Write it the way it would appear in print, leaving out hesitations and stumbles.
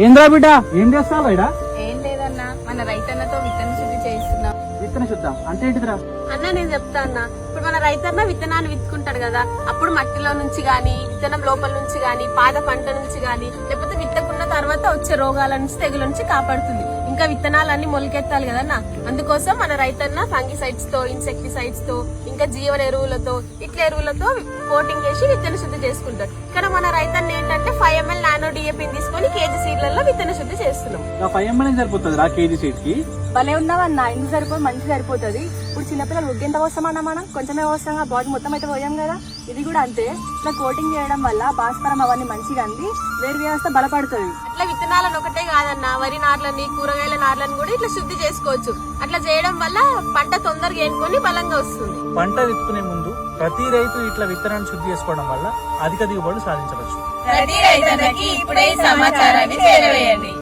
ఏంద్రా బిడ్డ ఏం చేస్తావు ఇడా? ఏం లేదన్నా, మన రైతన్నతో విత్తన శుద్ధి చేస్తున్నాం. విత్తన శుద్ధం అంటే ఏంటిదిరా? అన్న నేను చెప్తా అన్న, ఇప్పుడు మన రైతన్న విత్తనాన్ని విత్తుకుంటాడు కదా, అప్పుడు మట్టిలో నుంచి గాని, విత్తనం లోపల నుంచి గాని, పాత పంట నుంచి గాని, లేకపోతే విత్తకున్న తర్వాత వచ్చే రోగాల నుంచి, తెగుల నుంచి కాపాడుతుంది. ఇంకా విత్తనాలన్నీ మొలకెత్తాలి కదన్నా, అందుకోసం మన రైతన్న ఫంగిసైడ్స్ తో, ఇన్సెక్టిసైడ్స్ తో, ఇంకా జీవన ఎరువులతో, ఇట్ల ఎరువులతో కోటింగ్ చేసి విత్తన శుద్ధి చేసుకుంటాడు. ఇక్కడ మన రైతన్న ఏంటంటే 5 ml నానో డిఏపి తీసుకొని కేజీ సీడ్లలో విత్తన శుద్ధి చేస్తున్నాం. 5 ml సరిపోతుంది రా కేజీ సీడ్ కి? భలే ఉన్నావన్నా, ఇందుకు సరిపోదు, మంచి సరిపోతుంది. ఇప్పుడు చిన్నపిల్లలు ఉగ్గెంత వస్తామన్నా, మనం కొంచెమే వస్తాం, బాడీ మొత్తం అయితే పోయాం కదా. ఇది కూడా అంతే, ఇట్లా కోటింగ్ చేయడం వల్ల భాస్వరం అవన్నీ మంచిగా అంది, వేరు వ్యవస్థ బలపడుతుంది. అట్లా విత్తనాలను ఒకటే కాదన్న, వరి నార్లని, కూరగాయల నార్లను కూడా ఇట్లా శుద్ధి చేసుకోవచ్చు. అట్లా చేయడం వల్ల పంట తొందరగా ఏనుకొని బలంగా వస్తుంది. పంట విత్తుకునే ముందు ప్రతి రైతు ఇట్లా విత్తనాన్ని శుద్ధి చేసుకోవడం వల్ల అధిక దిగుబడులు సాధించవచ్చు. ప్రతి రైతన్నకి ఇప్పుడే సమాచారాన్ని చేరవేయండి.